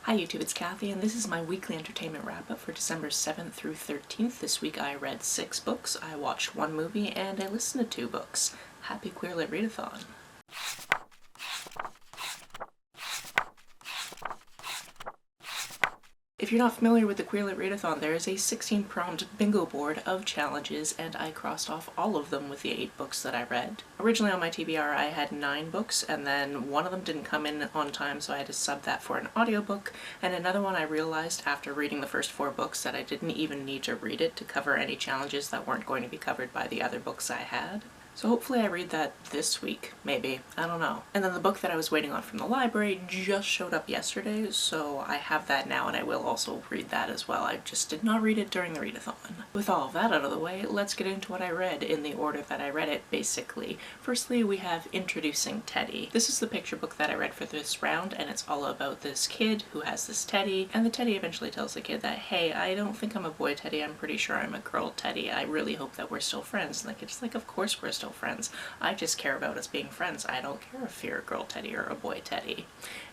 Hi YouTube, it's Kathy, and this is my weekly entertainment wrap-up for December 7th through 13th. This week I read 6 books, I watched 1 movie, and I listened to 2 books. Happy Queer Lit Readathon! If you're not familiar with the Queer Lit Readathon, there is a 16-pronged bingo board of challenges, and I crossed off all of them with the 8 books that I read. Originally on my TBR I had 9 books, and then one of them didn't come in on time, so I had to sub that for an audiobook, and another one I realized after reading the first 4 books that I didn't even need to read it to cover any challenges that weren't going to be covered by the other books I had. So hopefully I read that this week, maybe. I don't know. And then the book that I was waiting on from the library just showed up yesterday, so I have that now and I will also read that as well. I just did not read it during the readathon. With all of that out of the way, let's get into what I read in the order that I read it, basically. Firstly, we have Introducing Teddy. This is the picture book that I read for this round, and it's all about this kid who has this teddy, and the teddy eventually tells the kid that, hey, I don't think I'm a boy teddy, I'm pretty sure I'm a girl teddy. I really hope that we're still friends. And the kid's like, of course we're still friends. I just care about us being friends. I don't care if you're a girl teddy or a boy teddy.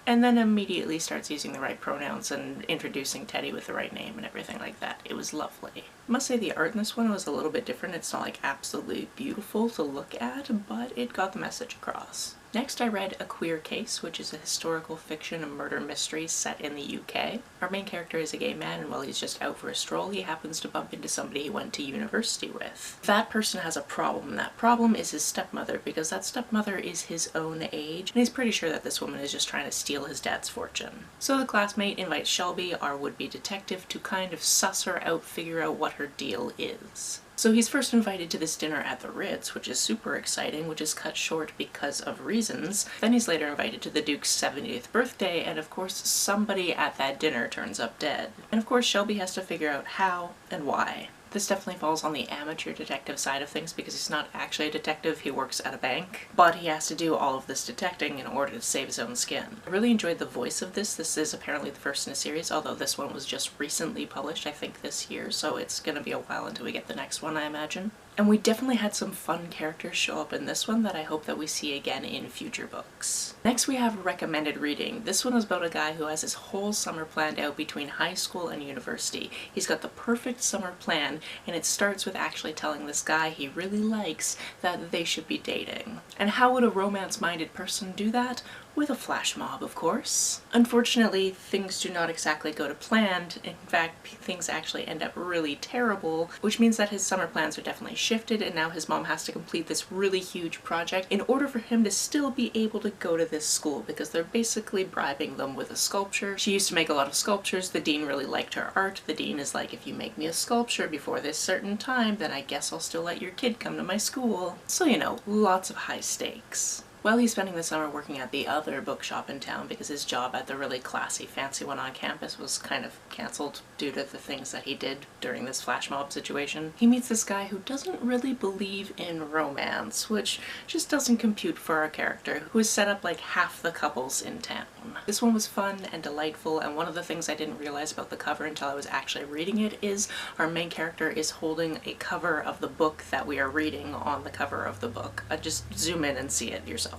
And then immediately starts using the right pronouns and introducing Teddy with the right name and everything like that. It was lovely. I must say the art in this one was a little bit different. It's not like absolutely beautiful to look at, but it got the message across. Next I read A Queer Case, which is a historical fiction murder mystery set in the UK. Our main character is a gay man, and while he's just out for a stroll, he happens to bump into somebody he went to university with. That person has a problem, and that problem is his stepmother, because that stepmother is his own age, and he's pretty sure that this woman is just trying to steal his dad's fortune. So the classmate invites Shelby, our would-be detective, to kind of suss her out, figure out what her deal is. So he's first invited to this dinner at the Ritz, which is super exciting, which is cut short because of reasons. Then he's later invited to the Duke's 70th birthday, and of course somebody at that dinner turns up dead. And of course Shelby has to figure out how and why. This definitely falls on the amateur detective side of things because he's not actually a detective, he works at a bank. But he has to do all of this detecting in order to save his own skin. I really enjoyed the voice of this. This is apparently the first in a series, although this one was just recently published, I think this year, so it's gonna be a while until we get the next one, I imagine. And we definitely had some fun characters show up in this one that I hope that we see again in future books. Next we have Recommended Reading. This one is about a guy who has his whole summer planned out between high school and university. He's got the perfect summer plan, and it starts with actually telling this guy he really likes that they should be dating. And how would a romance-minded person do that? With a flash mob, of course. Unfortunately, things do not exactly go to plan. In fact, things actually end up really terrible, which means that his summer plans are definitely shifted, and now his mom has to complete this really huge project in order for him to still be able to go to this school, because they're basically bribing them with a sculpture. She used to make a lot of sculptures. The dean really liked her art. The dean is like, if you make me a sculpture before this certain time, then I guess I'll still let your kid come to my school. So, you know, lots of high stakes. Well, he's spending the summer working at the other bookshop in town because his job at the really classy, fancy one on campus was kind of cancelled due to the things that he did during this flash mob situation. He meets this guy who doesn't really believe in romance, which just doesn't compute for our character, who has set up like half the couples in town. This one was fun and delightful, and one of the things I didn't realize about the cover until I was actually reading it is our main character is holding a cover of the book that we are reading on the cover of the book. Just zoom in and see it yourself.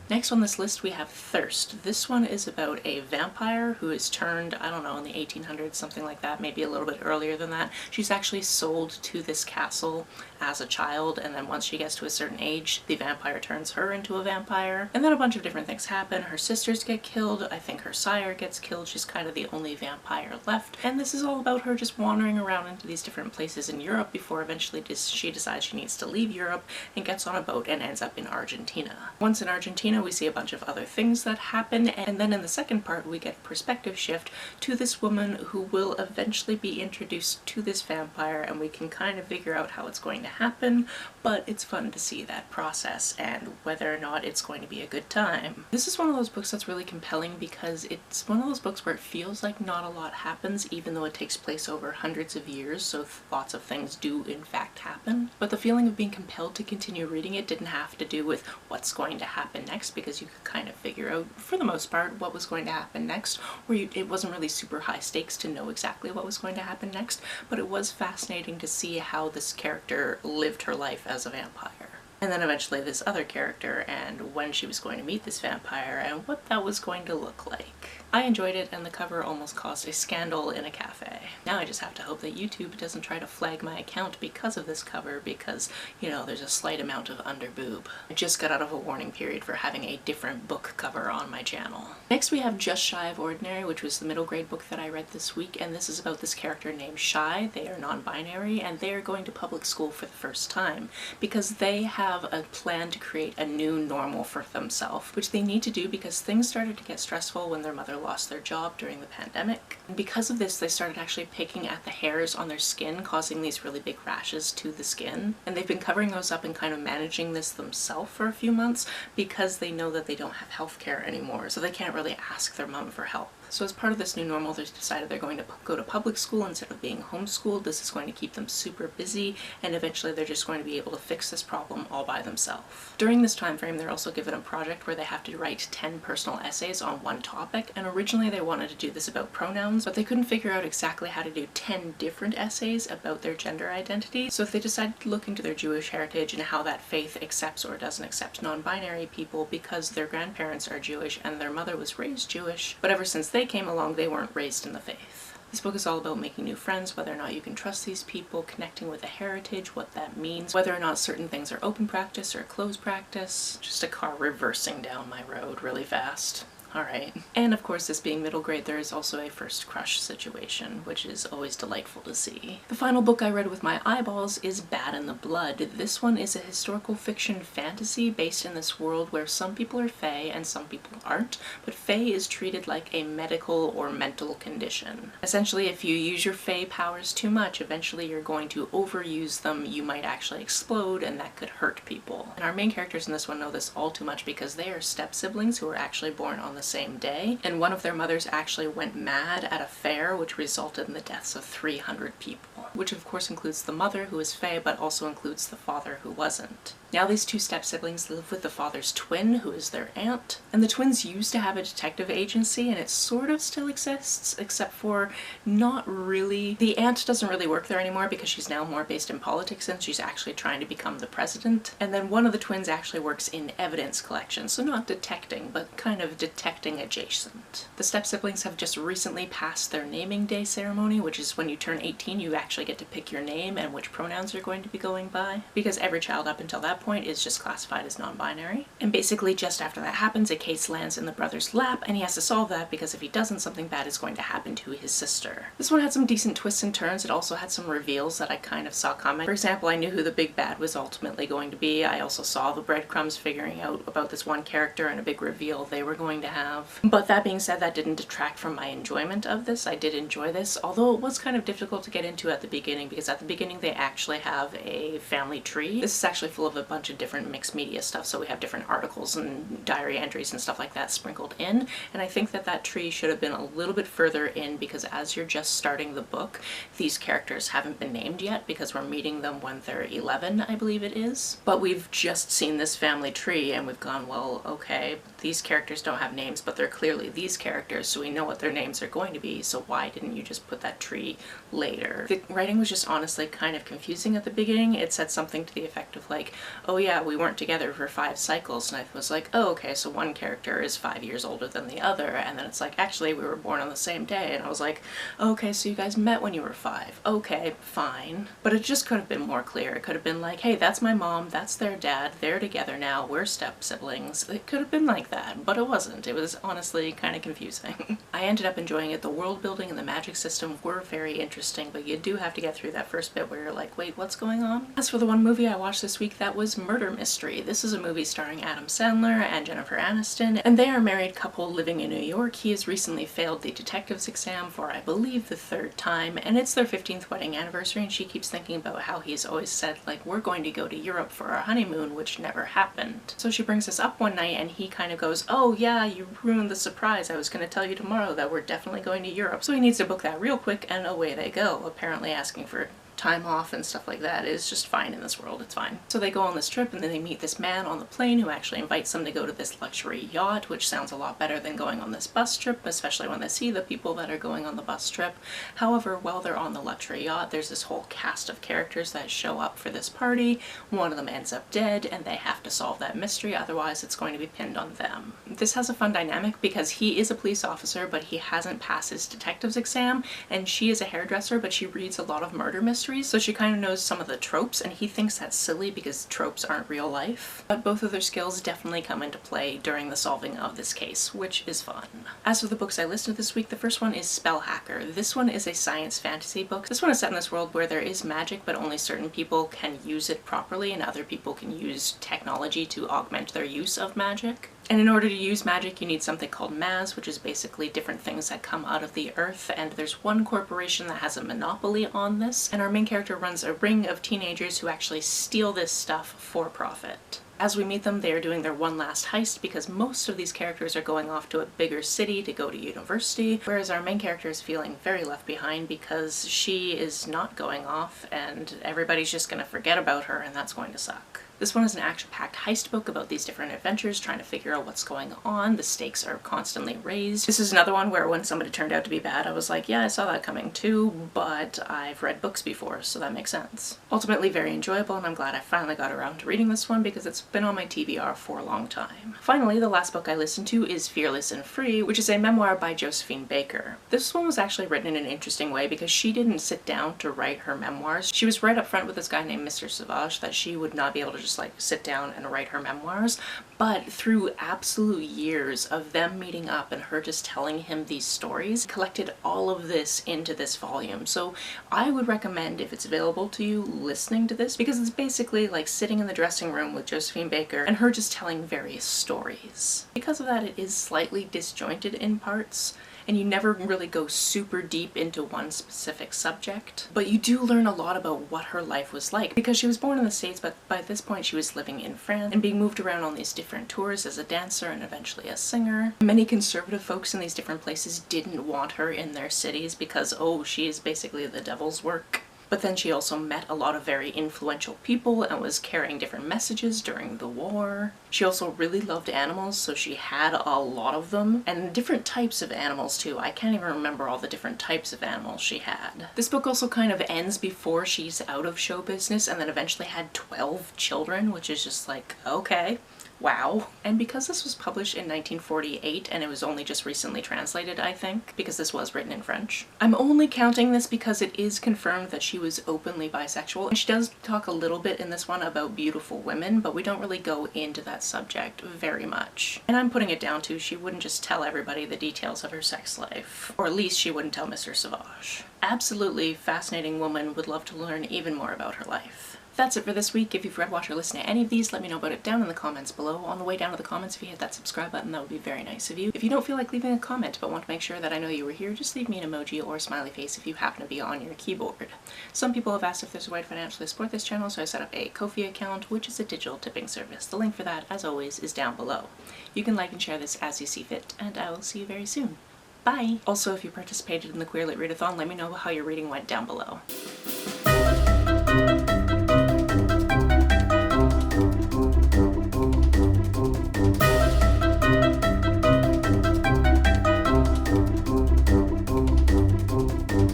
Next on this list we have Thirst. This one is about a vampire who is turned, I don't know, in the 1800s, something like that, maybe a little bit earlier than that. She's actually sold to this castle as a child, and then once she gets to a certain age, the vampire turns her into a vampire. And then a bunch of different things happen. Her sisters get killed, I think her sire gets killed, she's kind of the only vampire left. And this is all about her just wandering around into these different places in Europe before eventually she decides she needs to leave Europe and gets on a boat and ends up in Argentina. Once in Argentina, we see a bunch of other things that happen, and then in the second part we get a perspective shift to this woman who will eventually be introduced to this vampire, and we can kind of figure out how it's going to happen, but it's fun to see that process and whether or not it's going to be a good time. This is one of those books that's really compelling because it's one of those books where it feels like not a lot happens, even though it takes place over hundreds of years, so lots of things do in fact happen. But the feeling of being compelled to continue reading it didn't have to do with what's going to happen next, because you could kind of figure out, for the most part, what was going to happen next, or it wasn't really super high stakes to know exactly what was going to happen next, but it was fascinating to see how this character lived her life as a vampire. And then eventually this other character, and when she was going to meet this vampire, and what that was going to look like. I enjoyed it, and the cover almost caused a scandal in a cafe. Now I just have to hope that YouTube doesn't try to flag my account because of this cover, because, you know, there's a slight amount of underboob. I just got out of a warning period for having a different book cover on my channel. Next we have Just Shy of Ordinary, which was the middle grade book that I read this week, and this is about this character named Shy. They are non-binary, and they are going to public school for the first time because they have a plan to create a new normal for themselves, which they need to do because things started to get stressful when their mother lost their job during the pandemic. And because of this, they started actually picking at the hairs on their skin, causing these really big rashes to the skin. And they've been covering those up and kind of managing this themselves for a few months because they know that they don't have health care anymore, so they can't really ask their mom for help. So as part of this new normal, they've decided they're going to go to public school instead of being homeschooled. This is going to keep them super busy, and eventually they're just going to be able to fix this problem all by themselves. During this time frame, they're also given a project where they have to write 10 personal essays on one topic, and originally they wanted to do this about pronouns, but they couldn't figure out exactly how to do 10 different essays about their gender identity. So if they decided to look into their Jewish heritage and how that faith accepts or doesn't accept non-binary people, because their grandparents are Jewish and their mother was raised Jewish, but ever since they came along, they weren't raised in the faith. This book is all about making new friends, whether or not you can trust these people, connecting with a heritage, what that means, whether or not certain things are open practice or closed practice. Just a car reversing down my road really fast. Alright. And of course, this being middle grade, there is also a first crush situation, which is always delightful to see. The final book I read with my eyeballs is Bad in the Blood. This one is a historical fiction fantasy based in this world where some people are fae and some people aren't, but fae is treated like a medical or mental condition. Essentially, if you use your fae powers too much, eventually you're going to overuse them, you might actually explode, and that could hurt people. And our main characters in this one know this all too much because they are step-siblings who were actually born on the same day, and one of their mothers actually went mad at a fair, which resulted in the deaths of 300 people, which of course includes the mother, who is fae, but also includes the father, who wasn't. Now these two step-siblings live with the father's twin, who is their aunt, and the twins used to have a detective agency, and it sort of still exists, except for not really. The aunt doesn't really work there anymore because she's now more based in politics and she's actually trying to become the president. And then one of the twins actually works in evidence collection, so not detecting, but kind of detecting adjacent. The step-siblings have just recently passed their naming day ceremony, which is when you turn 18, you actually get to pick your name and which pronouns you're going to be going by, because every child up until that point is just classified as non-binary. And basically just after that happens, a case lands in the brother's lap, and he has to solve that because if he doesn't, something bad is going to happen to his sister. This one had some decent twists and turns. It also had some reveals that I kind of saw coming. For example, I knew who the big bad was ultimately going to be. I also saw the breadcrumbs figuring out about this one character and a big reveal they were going to have. But that being said, that didn't detract from my enjoyment of this. I did enjoy this, although it was kind of difficult to get into at the beginning because at the beginning they actually have a family tree. This is actually full of a bunch of different mixed media stuff, so we have different articles and diary entries and stuff like that sprinkled in, and I think that that tree should have been a little bit further in because as you're just starting the book, these characters haven't been named yet because we're meeting them when they're 11, I believe it is. But we've just seen this family tree and we've gone, well, okay, these characters don't have names, but they're clearly these characters, so we know what their names are going to be, so why didn't you just put that tree later? The writing was just honestly kind of confusing at the beginning. It said something to the effect of like, oh yeah, we weren't together for 5 cycles, and I was like, oh okay, so one character is 5 years older than the other, and then it's like, actually we were born on the same day, and I was like, okay, so you guys met when you were 5. Okay, fine. But it just could have been more clear. It could have been like, hey, that's my mom, that's their dad, they're together now, we're step-siblings. It could have been like that, but it wasn't. It was honestly kind of confusing. I ended up enjoying it. The world building and the magic system were very interesting, but you do have to get through that first bit where you're like, wait, what's going on? As for the one movie I watched this week, that was Murder Mystery. This is a movie starring Adam Sandler and Jennifer Aniston, and they are a married couple living in New York. He has recently failed the detective's exam for, I believe, the 3rd time, and it's their 15th wedding anniversary, and she keeps thinking about how he's always said, like, we're going to go to Europe for our honeymoon, which never happened. So she brings us up one night, and he kind of goes, oh yeah, you ruined the surprise. I was going to tell you tomorrow that we're definitely going to Europe. So he needs to book that real quick, and away they go, apparently asking for time off and stuff like that is just fine in this world, it's fine. So they go on this trip and then they meet this man on the plane who actually invites them to go to this luxury yacht, which sounds a lot better than going on this bus trip, especially when they see the people that are going on the bus trip. However, while they're on the luxury yacht, there's this whole cast of characters that show up for this party. One of them ends up dead and they have to solve that mystery, otherwise it's going to be pinned on them. This has a fun dynamic because he is a police officer but he hasn't passed his detective's exam, and she is a hairdresser but she reads a lot of murder mysteries, so she kind of knows some of the tropes, and he thinks that's silly because tropes aren't real life. But both of their skills definitely come into play during the solving of this case, which is fun. As for the books I listed this week, the first one is Spellhacker. This one is a science fantasy book. This one is set in this world where there is magic but only certain people can use it properly and other people can use technology to augment their use of magic. And in order to use magic, you need something called Maz, which is basically different things that come out of the earth, and there's one corporation that has a monopoly on this, and our main character runs a ring of teenagers who actually steal this stuff for profit. As we meet them, they are doing their one last heist because most of these characters are going off to a bigger city to go to university, whereas our main character is feeling very left behind because she is not going off and everybody's just going to forget about her, and that's going to suck. This one is an action-packed heist book about these different adventures, trying to figure out what's going on. The stakes are constantly raised. This is another one where when somebody turned out to be bad, I was like, yeah, I saw that coming too, but I've read books before, so that makes sense. Ultimately very enjoyable, and I'm glad I finally got around to reading this one because it's been on my TBR for a long time. Finally, the last book I listened to is Fearless and Free, which is a memoir by Josephine Baker. This one was actually written in an interesting way because she didn't sit down to write her memoirs. She was right up front with this guy named Mr. Sauvage that she would not be able to just like sit down and write her memoirs, but through absolute years of them meeting up and her just telling him these stories, collected all of this into this volume. So I would recommend, if it's available to you, listening to this, because it's basically like sitting in the dressing room with Josephine Baker and her just telling various stories. Because of that, it is slightly disjointed in parts, and you never really go super deep into one specific subject. But you do learn a lot about what her life was like, because she was born in the States, but by this point she was living in France and being moved around on these different tours as a dancer and eventually a singer. Many conservative folks in these different places didn't want her in their cities because, oh, she is basically the devil's work. But then she also met a lot of very influential people and was carrying different messages during the war. She also really loved animals, so she had a lot of them, and different types of animals too. I can't even remember all the different types of animals she had. This book also kind of ends before she's out of show business and then eventually had 12 children, which is just like, okay. Wow. And because this was published in 1948 and it was only just recently translated, I think, because this was written in French, I'm only counting this because it is confirmed that she was openly bisexual. And she does talk a little bit in this one about beautiful women, but we don't really go into that subject very much. And I'm putting it down to she wouldn't just tell everybody the details of her sex life, or at least she wouldn't tell Mr. Sauvage. Absolutely fascinating woman, would love to learn even more about her life. That's it for this week. If you've read, watched, or listened to any of these, let me know about it down in the comments below. On the way down to the comments, if you hit that subscribe button, that would be very nice of you. If you don't feel like leaving a comment but want to make sure that I know you were here, just leave me an emoji or a smiley face if you happen to be on your keyboard. Some people have asked if there's a way to financially support this channel, so I set up a Ko-fi account, which is a digital tipping service. The link for that, as always, is down below. You can like and share this as you see fit, and I will see you very soon. Bye! Also, if you participated in the Queer Lit Readathon, let me know how your reading went down below.